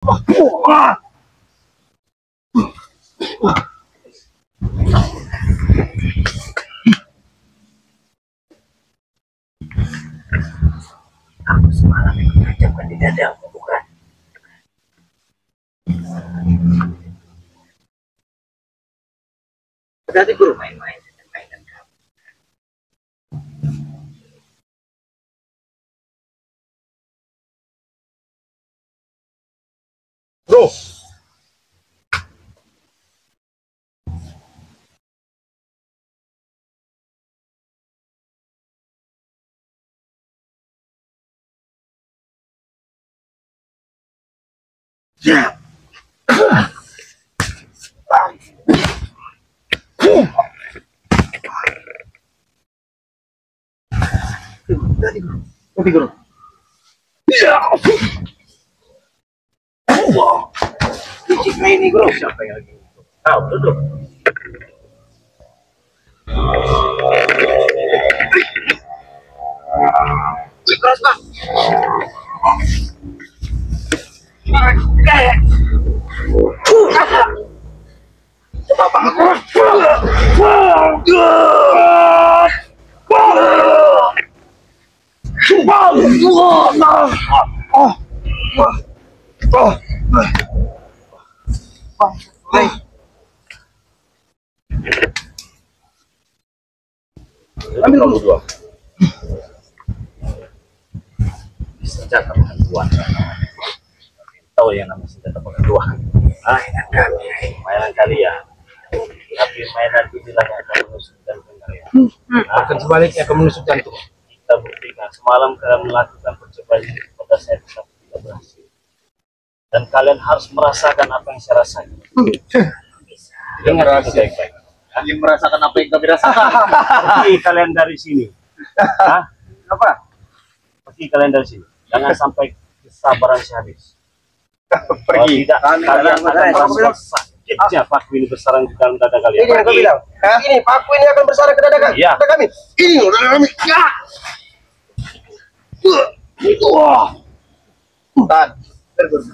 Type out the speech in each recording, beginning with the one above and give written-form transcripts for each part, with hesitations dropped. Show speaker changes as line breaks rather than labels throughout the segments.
Aku semalam mengancamkan di dadamu, bukan? Berarti guru main-main dengan mainan kamu.
Bro,
Ya. Nanti guru. Ya. Wah. Cicik ini guru. Siapa yang lagi? Tahu duduk. Keras bang. Ambil kamu dua. Senjata penentuan. Tahu yang namanya senjata penentuan. Mainan kami, mainan kalian. Tapi mainan inilah yang akan menusukkan kalian.
akan sebaliknya akan menusuk jantung.
Kita buktikan semalam kalian melakukan percobaan ini pada saya tetap tidak berhasil. Dan kalian harus merasakan apa yang saya rasakan. Dengar itu baik-baik.
Yang merasakan apa yang kami rasakan.
Pergi kalian dari sini. Hah?
Apa?
Pergi kalian dari sini. Jangan sampai kesabaran saya habis.
Pergi.
Tidak, kalian akan merasakan sakitnya paku ini bersarang di dalam dada kalian.
Ini yang kau bilang. Ini paku ini akan bersarang ke dada
Iya.
kami. Ini dada kami. Ya. Wah. Tahan. Terus.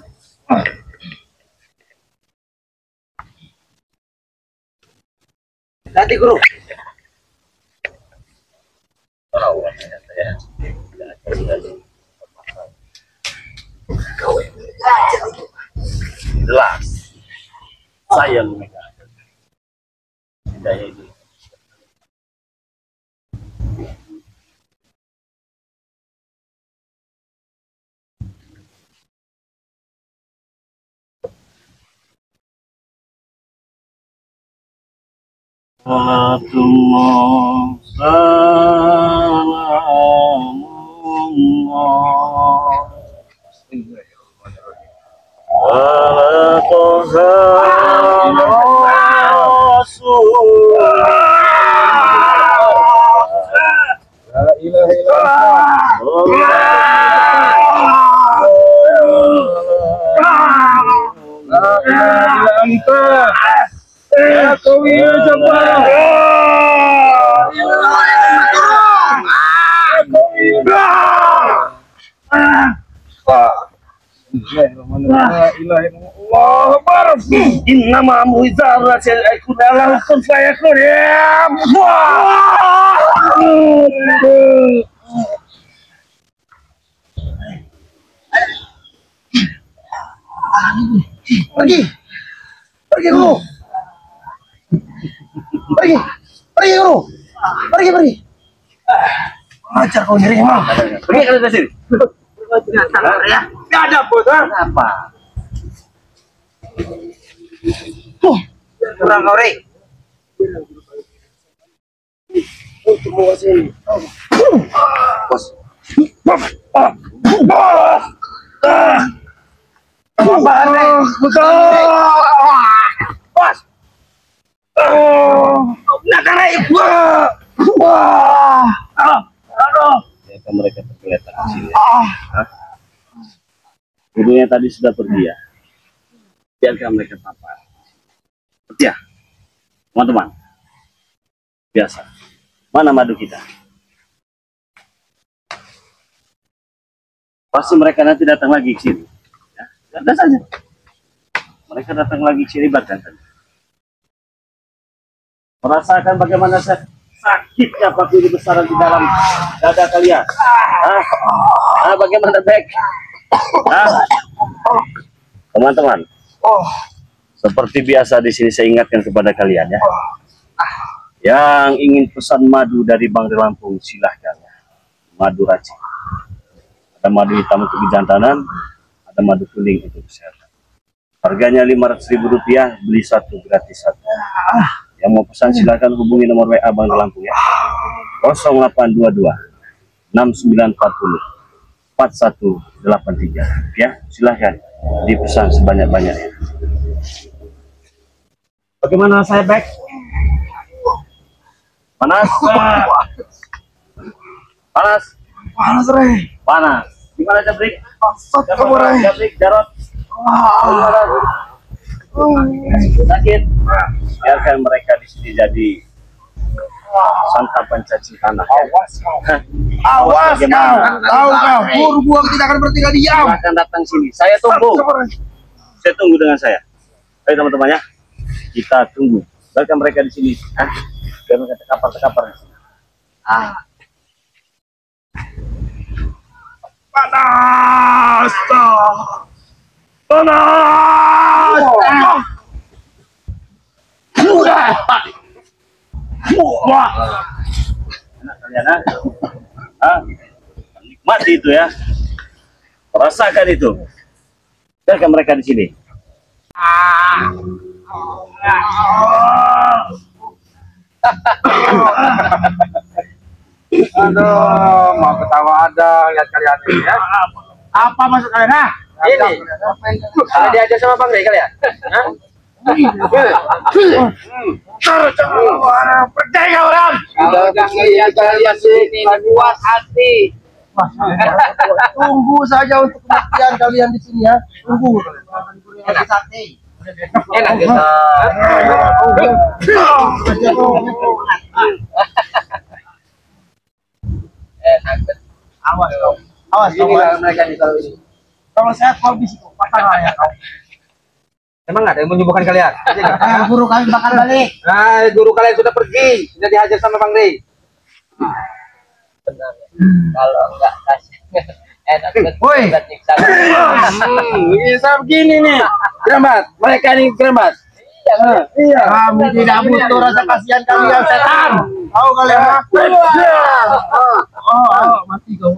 Nanti guru. Tahu ternyata ya. Jelas. Saya memegang. Tidak ini. Salatullah salamullah ala toha rasulullah
La ilaha illallah. La ilaha illallah. Ya kawi jabbar. Allah Akbar.
innama muizara aku dalam kun saya kun ya
Pergi. Pergi guru. Pergi. Pergi guru. Pergi pergi. Ajar kau nyeri emang.
pergi kalian dari sini.
Ya. Tidak ada bos.
Apa?
Kurang kau rey. Semua sini. Bos. Apaan nih? Bos. Nak naik. Wah. Aduh.
Ternyata mereka tergeletak di sini. Gurunya tadi sudah pergi ya. Biarkan mereka apa? Ya, teman-teman. Biasa. Mana madu kita? Pasti mereka nanti datang lagi ke sini. Ya, Ada saja. Mereka datang lagi ciribat kan tadi. Merasakan bagaimana sakitnya batu ini besar di dalam dada kalian. Bagaimana baik? Teman-teman. Seperti biasa di sini saya ingatkan kepada kalian ya. Yang ingin pesan madu dari Bang Lampung silahkan. Madu racik. Ada madu hitam untuk kejantanan, ada madu kuning untuk kesehatan. Harganya Rp500.000, beli satu gratis satu. Yang mau pesan silakan hubungi nomor WA Bang Lampung ya. 0822 6940 4183 ya. Silahkan dipesan sebanyak-banyaknya. Bagaimana saya back? Panas? Panas?
Panas, Re.
Panas. Gimana Jabrik?
Pasat kamu, Re.
Jabrik, Jarot. Sakit. Biarkan mereka di sini jadi santapan cacing tanah.
Awas kau. Awas kau. Tahu kau. Buru gua tidak akan bertinggal diam.
Akan datang sini. Saya tunggu. Saya tunggu dengan saya. Ayo teman-teman ya. Kita tunggu. Biarkan mereka di sini. Biar mereka terkapar-terkapar.
Panas. Panas.
Wah. Enak kalian nikmati itu ya. Rasakan itu. Biarkan mereka di sini.
Aduh, mau ketawa ada lihat kalian ini ya. Apa maksud kalian? Ini. Ada diajar sama Bang Rey kalian? Percaya orang.
Kalau udah ngeliat kalian sini puas hati.
Tunggu saja untuk kematian kalian di sini ya. Tunggu.
Enak sate. Enak gitu.
Awas kau. Awas kau.
Mereka di kalau ini.
Kalau saya kau bisa patah ya kau.
Emang nggak ada yang menyembuhkan kalian?
Guru kami bakal balik.
Nah, guru kalian sudah pergi, sudah dihajar sama Bang Rey. Benar. Kalau nggak kasih enak
Woi.
Bisa begini nih. Gerambat, mereka ini gerambat.
Iya. Kami tidak butuh rasa kasihan kalian setan. Tahu kalian? Mati kau.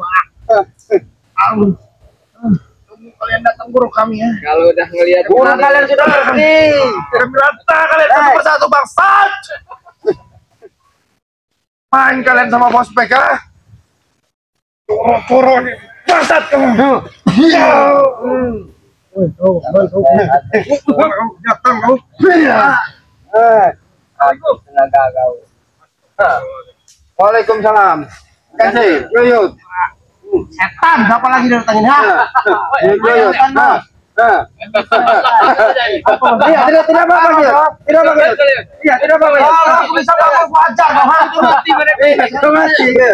Kalian datang guru kami ya.
Kalau udah ngelihat
Guru kalian sudah pergi. Berata kalian satu persatu bangsat. Main kalian sama bos PK. Turun bangsat kamu. Datang kau.
tenaga kau. Waalaikumsalam. Kasih, Yuyut.
Setan, siapa lagi datangin ha?
Yuyut. Iya, tidak apa-apa dia. Tidak apa-apa. Iya, tidak apa-apa.
Aku bisa ngomong wajar kau ha?
Itu mati gitu.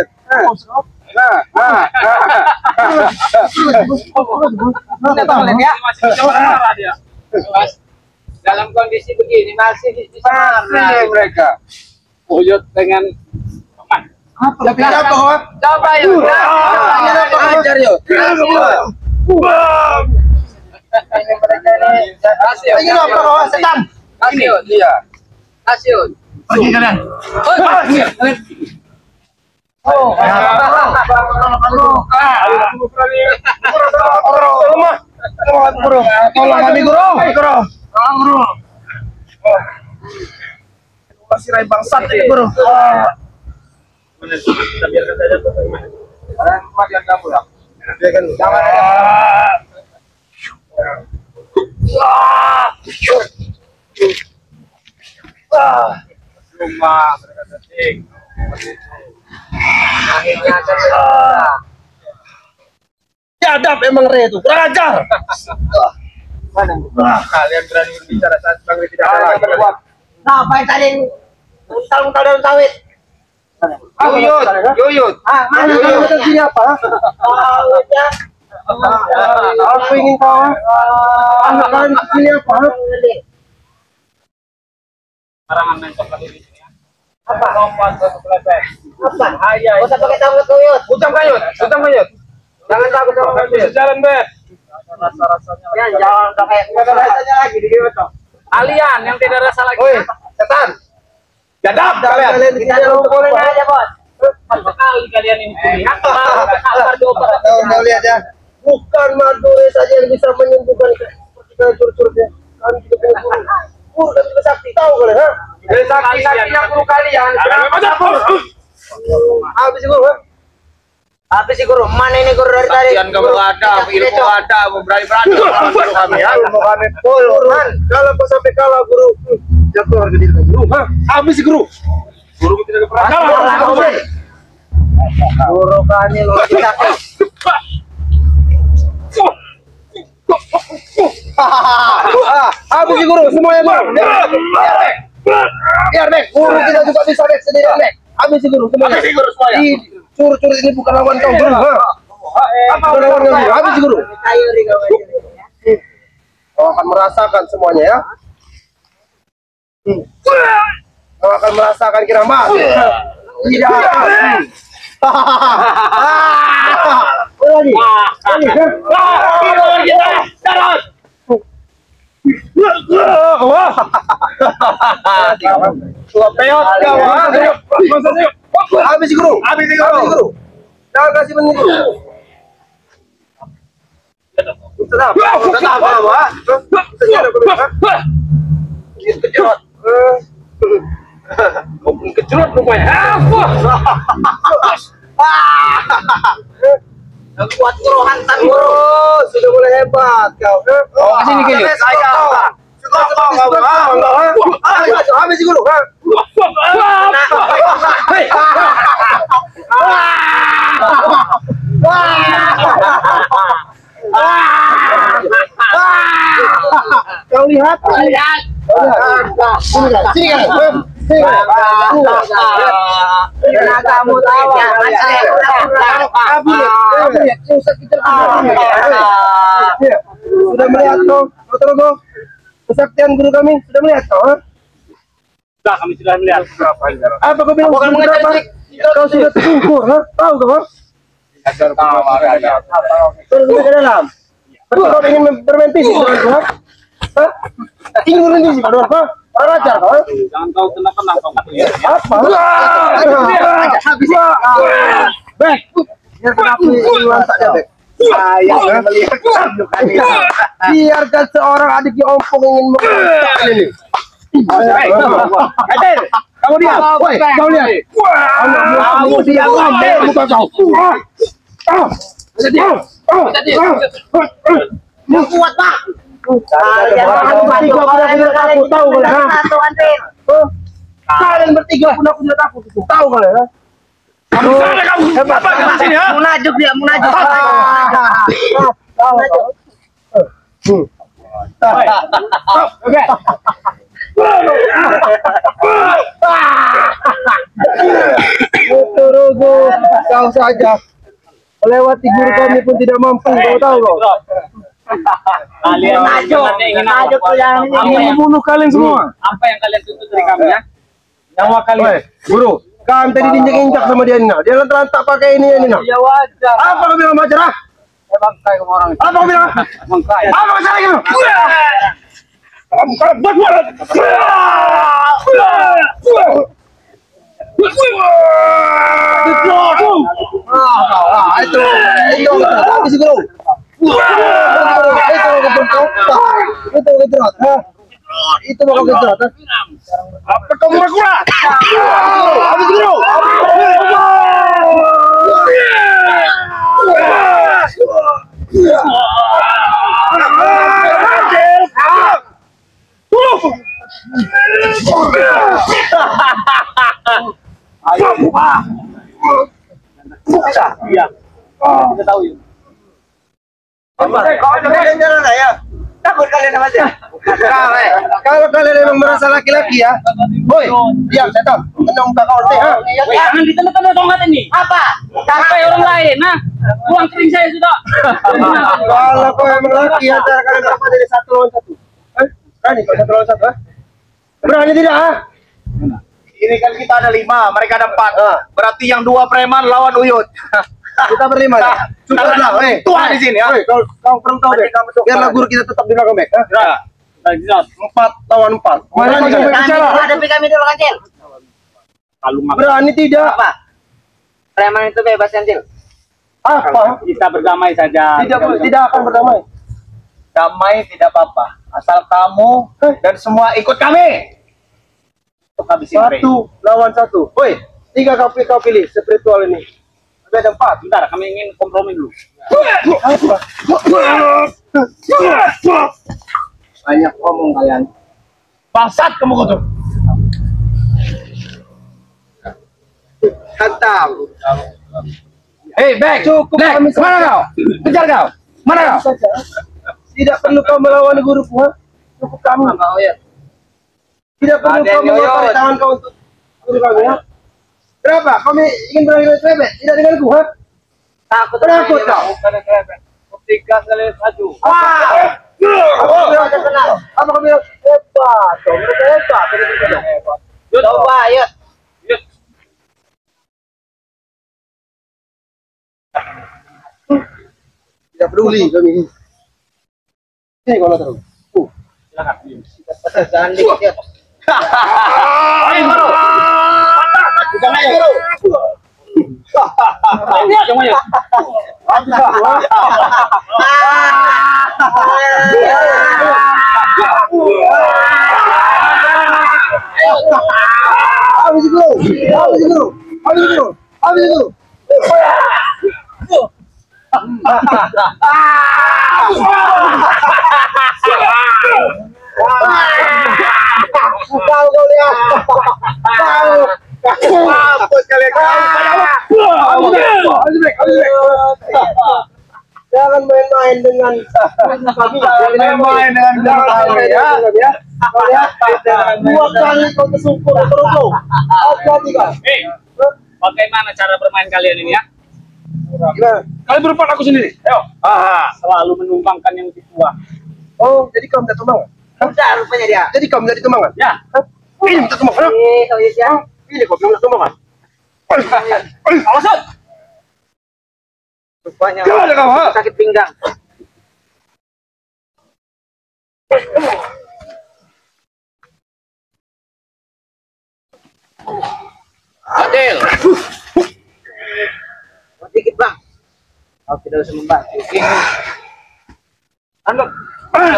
Dalam kondisi begini masih di sana mereka. Uyut dengan
Tapi apa kau?
coba yuk. Ajar yuk. Ini mereka ini kasih yuk.
Ini apa kau? Setan.
Kasih yuk. Iya. Kasih yuk.
Pergi kalian. Oh, tolong kami guru. Tolong guru. Masih rai bangsat ini guru.
Kita biarkan saja.
Sekarang kematian kamu ya.
Jangan
Rumah mereka setting. Akhirnya
Jadap emang Re itu, kurang ajar.
kalian berani berbicara saat Bang Rey tidak ada.
Nah, apa yang tadi untal-untal daun sawit?
Yuyut.
Mana kamu sini apa? Sawitnya Aku ingin tahu anak kalian ini apa?
Karangan mentok tadi di sini.
Apa?
Kompas satu kelepek.
Apa?
Ayah.
Usah pakai tanggung kuyut.
Utang kayut. Jangan takut sama kayut. Jalan bet. Rasa-rasanya.
Ya, jangan pakai
Rasanya lagi di sini toh.
Kalian yang tidak rasa lagi.
Woi, setan.
Jadap kalian.
kita boleh aja, Bos.
Empat kali kalian ini pilihan. Kabar diobat.
Tahu lihat ya. Bukan Madure saja yang bisa menyembuhkan seperti curut-curutnya. Kami juga punya guru. Guru dan juga sakti tahu kalian, ha?
Dari sakti-saktinya guru kalian.
Habis guru, ha?
Habis sih guru, mana ini guru dari tadi?
Kalian kamu ada, ilmu ada, berani-berani guru kami ya.
Ilmu kami full, kan? Kalau kau sampai kalah guru, jatuh harga diri guru, ha? Habis guru.
Guru tidak pernah kalah.
Guru kami lu sakti.
Habis guru, semuanya guru. Biar Mek, guru kita juga bisa Mek sendiri Mek. Habis guru semuanya.
Habis guru semuanya.
Curut-curut ini bukan lawan kau guru. Bukan lawan kau guru. Habis guru. Kau akan merasakan semuanya ya. Kau akan merasakan kiramat. Tidak akan. Lagi. Habis guru. Habis guru. Jangan kasih menit guru. Tetap. Kejerot.
Kejerot rupanya.
Kuat guru, hantam guru.
Oh, sudah mulai hebat kau.
Oh, kesini gini.
Habis guru. Kau lihat. Sini kan.
Kamu tahu
sudah melihat kau, kau kesaktian guru kami sudah melihat kau, ha?
Sudah, kami sudah melihat.
Apa kau bilang berapa? Kau sudah terukur, ha? Tahu kau? Terus ke dalam. Betul kau ingin bermain fisik dengan kau? Ha? Ingin bermain fisik dengan kau? Raja kau?
Jangan kau tenang-tenang kau.
Apa? Habis. Bek. Biar kenapa hilang saja, Bek. Saya melihat biarkan seorang adik yang ompong ingin mengejar ini. Hadir. Kamu diam. Woi, kau lihat. Kamu diam. Bukan kau. Diam.
kuat, Pak.
Kalian bertiga pun aku tidak takut. Tahu kalian? Hebat.
Munajub dia, munajub.
Oke. Turugu, kau saja melewati guru kami pun tidak mampu. Kau tahu kau?
Kalian ingin
membunuh kalian semua.
Apa yang kalian tuntut dari kami ya?
Nyawa kalian. Guru, kami tadi diinjak-injak sama dia Nina. Dia lantak pakai ini ya Nina.
Ya wajar.
Apa kau bilang wajar?
Bangkai kamu orang.
Apa kau bilang?
Bangkai.
Apa masalah gitu? Buat mulut. Itu habis guru. Itu mau kejerot. Apa kamu kurang? Habis guru.
Iya. Kita tahu ya.
Takut kalian sama saya.
Kalau kalian memang merasa laki-laki ya, boy, diam setan, menong kau teh.
Jangan di tengah-tengah tongkat ini.
Apa?
Sampai orang lain, nah. Uang kering saya sudah.
Kalau kau emang laki antara kalian berapa jadi 1 lawan 1? Berani kau 1 lawan 1? Berani tidak?
Ini kan kita ada 5, mereka ada 4. Berarti yang 2 preman lawan Uyut.
Kita berlima. Cukuplah,
Tua di sini ya.
Kau perlu tahu deh. Biarlah guru kita tetap di belakang back.
Ya.
4 lawan 4. Berani kau bicara?
Hadapi kami dulu, Kancil.
Kalau
Berani tidak?
Apa? Preman itu bebas, Kancil.
Apa?
kita berdamai saja.
Tidak akan berdamai.
Damai tidak apa-apa. Asal kamu dan semua ikut kami. Untuk habisin mereka.
1 lawan 1. Woi, 3 kau pilih spiritual ini.
Ada 4. Bentar, kami ingin kompromi dulu.
Banyak ngomong kalian.
Bangsat kamu kau tuh.
Hantam.
Hei, Bek.
Cukup
Bek,
kami
mana kau? Kejar kau. Mana kau?
saja. Tidak perlu kau melawan guruku, ha? Cukup kami. Tidak perlu
Ada
kau
yang yoyot.
mengangkat tangan kau untuk guru kami, ha? Kenapa? Kami ingin berani dengan Crebet, tidak denganku, ha?
Takut
Penakut kau.
Tiga kali satu.
Apa kau bilang? Hebat, kau mereka hebat. Hebat.
Coba, ayo.
Tidak peduli kami. Ini kalau terus.
Silakan.
Jangan dikit ya.
Ayo, Bro.
Jangan ayo.
Ini semuanya.
Habis dulu. Habis dulu. Habis dulu. Habis dulu. Kau lihat.
Mampus kalian.
Jangan main-main dengan kami.
Jangan main dengan kami ya.
Kau lihat. 2 kali kau tersungkur terus kau. Hati-hati kau.
Hei, bagaimana cara bermain kalian ini ya?
Gimana?
Kalian berempat aku sendiri. Ayo. Selalu menumbangkan yang lebih tua.
Oh, jadi kau minta tumbangan?
Udah rupanya dia.
Jadi kau minta tumbangan?
Ya.
Ini minta tumbangan?
Kau ya.
Ini kau minta tumbangan?
Awasan.
Rupanya
Gimana kau, ha?
sakit pinggang.
Adil.
Sedikit, Bang. Kau tidak usah membantu. Oke. Anu.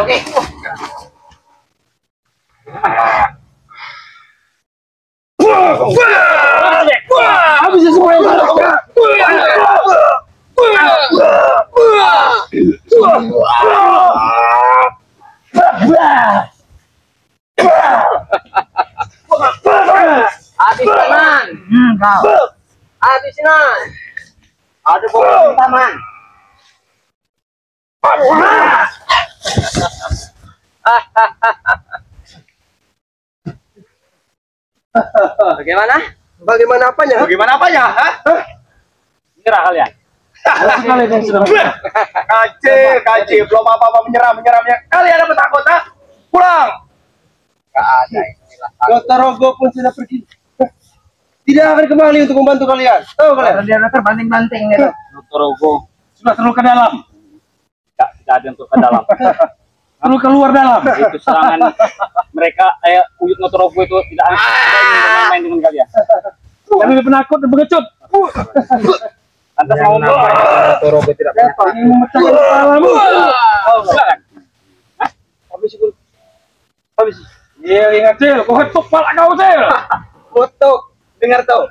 Oke.
Habis semuanya.
Habis teman. Kau. Habis teman. Ada pokok taman. Bagaimana?
Bagaimana apanya?
Bagaimana apanya?
Menyerah kalian.
Kacil, belum apa-apa menyerahnya. Kalian apa takut, ha? Pulang. Gak ada istilah.
Dr. Rogo pun sudah pergi. Tidak akan kembali untuk membantu kalian. Tahu kalian?
Dia terbanting-banting gitu.
Dr. Rogo sudah terlalu ke dalam. Tidak ada untuk ke dalam. Perlu keluar dalam. Itu serangan mereka. Uyut Dr. Rogo itu tidak ingin main dengan kalian. Kami lebih penakut dan pengecut. Lantas mau
Dr. Rogo tidak pernah.
Ingin memecahkan kepalamu.
silakan.
Habis itu. Habis.
Iya, ingat Cil, kau hetuk pala kau Cil.
Foto, dengar tuh.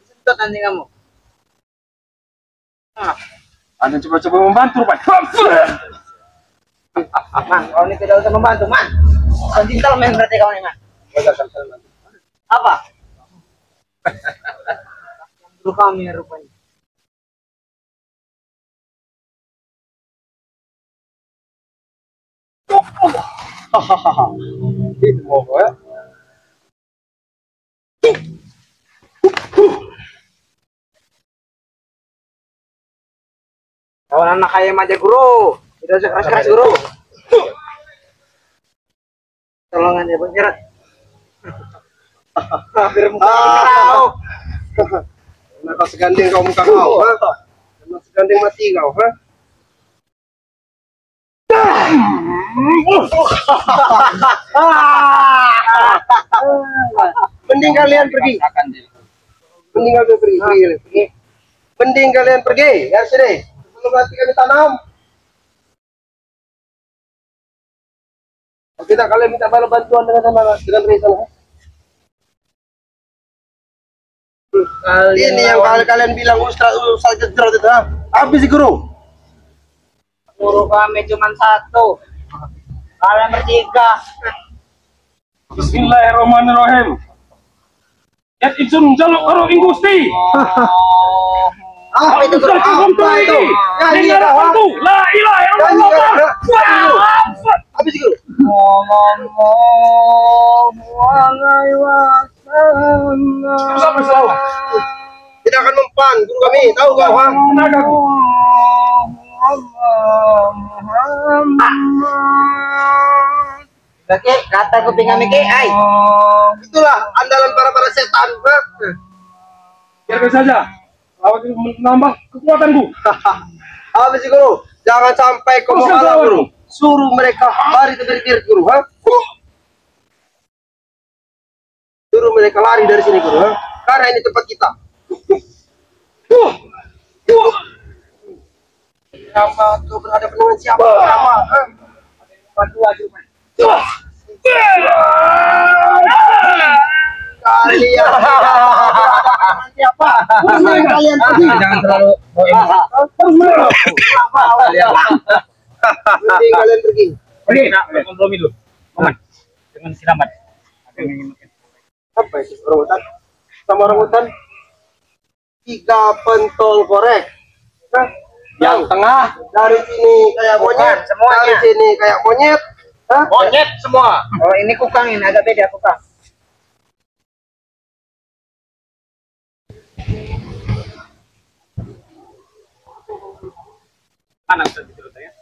Sentot nanti kamu.
Anda coba-coba membantu, Pak.
Man, kau ini tidak usah membantu, man. Gentleman berarti kau ini, man. Apa? Dulu kami rupanya.
Itu mau ya. Kawan anak ayam aja guru. Tidak usah keras-keras guru. Tolongan ya Bang Jerat. Hampir muka kau. Kenapa segandeng kau muka kau? Kenapa segandeng mati kau? Mending kalian pergi. Mending kalian pergi. Mending kalian pergi. Ya sudah. Sebelum nanti kami tanam. Kita kalian minta bantuan dengan Rizal. Ini yang kalian bilang Ustaz Jedrot itu, habis sih guru.
Guru kami cuma satu. Kalian bertiga.
Bismillahirrahmanirrahim. Ya izin jaluk karo ing Gusti.
Apa itu? Apa itu?
Nyanyi la ilaha illallah.
Habis sih guru. Tidak akan mempan guru kami, tahu gak?
Tenagaku.
Oke, kata kuping kami ke, ay.
Itulah andalan para setan.
Biarkan saja. Awak menambah kekuatanku.
Habis sih guru. Jangan sampai kau kalah guru. Suruh mereka lari dari diri guru, Suruh mereka lari dari sini guru, Karena ini tempat kita. Sama kau berhadapan dengan siapa? Sama, kalian siapa? Kalian pergi.
Jangan terlalu
Mending kalian pergi.
Pergi, kompromi dulu. Aman. Dengan selamat.
Apa itu orang hutan? Sama orang hutan 3 pentol korek. Yang tengah dari sini kayak monyet,
semuanya.
dari sini kayak monyet.
Monyet semua. Oh, ini kukang ini agak beda kukang.
Mana bisa diceritakan?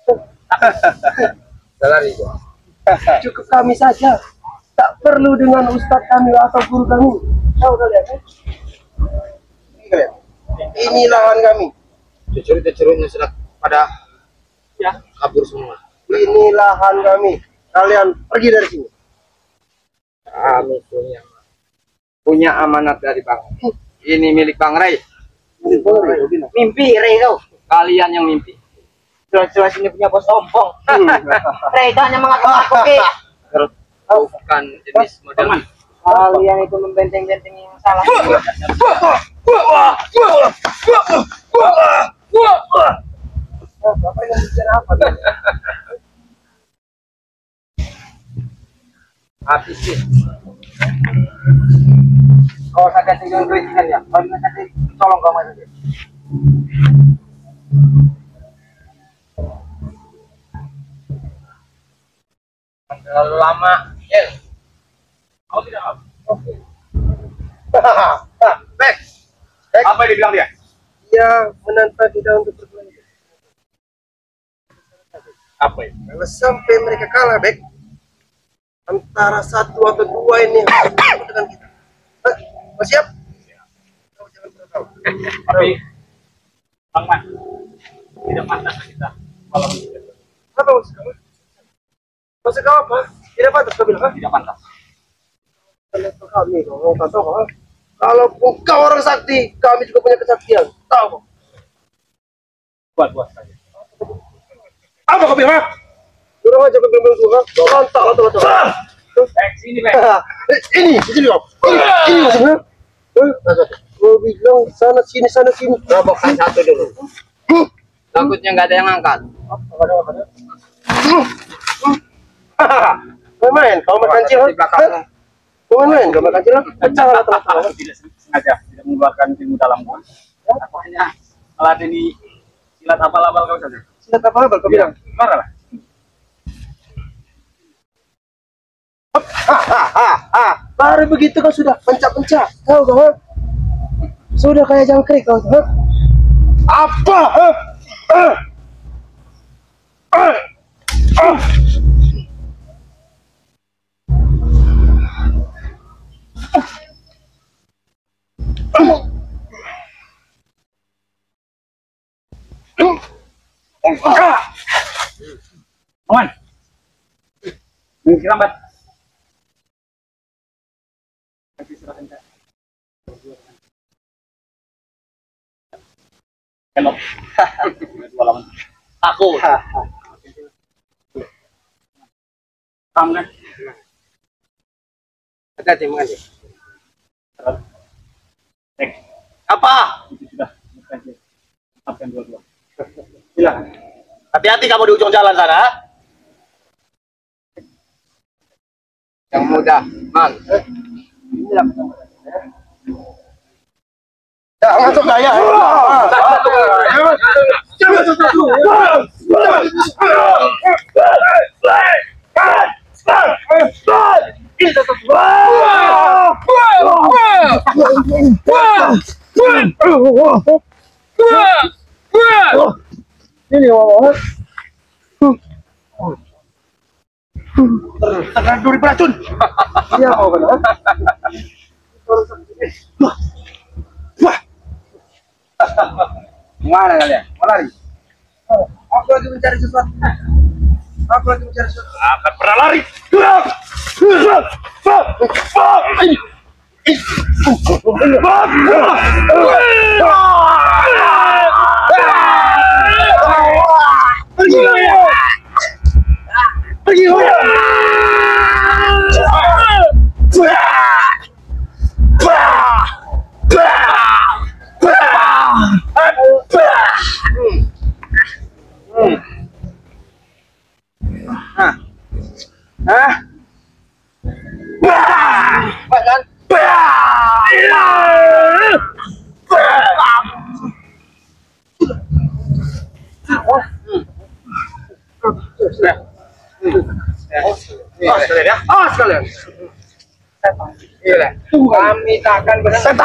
Cukup kami saja. Tak perlu dengan ustadz kami atau guru kami. Tahu kalian? Ini kalian. Ini lahan kami.
Cerut-cerutnya sudah pada kabur semua.
Ini lahan kami. Kalian pergi dari sini.
Kami punya amanat dari Bang. Ini milik Bang Ray. Mimpi Ray kau. Kalian yang mimpi. Jelas-jelas ini punya bos ompong. Ray itu hanya mengaku-ngaku Ki. Bukan jenis model. Kalian itu membenteng-benteng yang salah.
Bapak yang bicara apa?
Habis sih. Kau tak ganti dengan duit kan ya? Kau nanti tolong kau saja. Terlalu lama, Yel.
Kau tidak apa?
Back.
Apa yang dibilang dia?
Dia menantang kita untuk bertanding.
Apa itu?
Kalau sampai mereka kalah, Bek, antara 1 atau 2 ini harus bertemu dengan kita. Kau siap? Kau jangan pernah tahu.
Tapi Bang Man, tidak pantas kita kalau
Apa maksud kamu? Maksud kau apa? Tidak pantas kau bilang,
tidak pantas.
Kalau kami, kau tak tahu, kalau kau orang sakti, kami juga punya kesaktian. Tahu?
Buat saja.
Apa kau bilang? Suruh aja kau bilang gua, rontok atau.
Sini, Bek.
Ini, di sini kau. Ini maksudnya. Kau bilang sana sini.
Robokan satu dulu. Takutnya nggak ada yang angkat.
Main, kau makan
Di
cilok.
belakangmu.
Kau main, kau makan cilok. Pecah lah teman-teman.
Aku tidak sengaja tidak mengeluarkan ilmu dalamku. Aku hanya meladeni silat abal-abal kau saja.
Silat apa kau bilang?
Marahlah.
Baru begitu kau sudah pencak-pencak. Tahu kau? Sudah kayak jangkrik kau. Apa?
Aman. Ini lambat. Kelop.
Aku.
Paham kan?
Hati-hati mengaji.
Apa? Itu sudah. Maafkan dua-dua.
Silakan.
Hati-hati kamu di ujung jalan sana.
Yang muda, man.
Masuk saya. Ini
Tekan duri beracun.
iya benar.
Mana kalian? Mau lari?
Aku lagi mencari sesuatu.
Akan pernah lari.
Sekalian. Kami tak akan bersatu.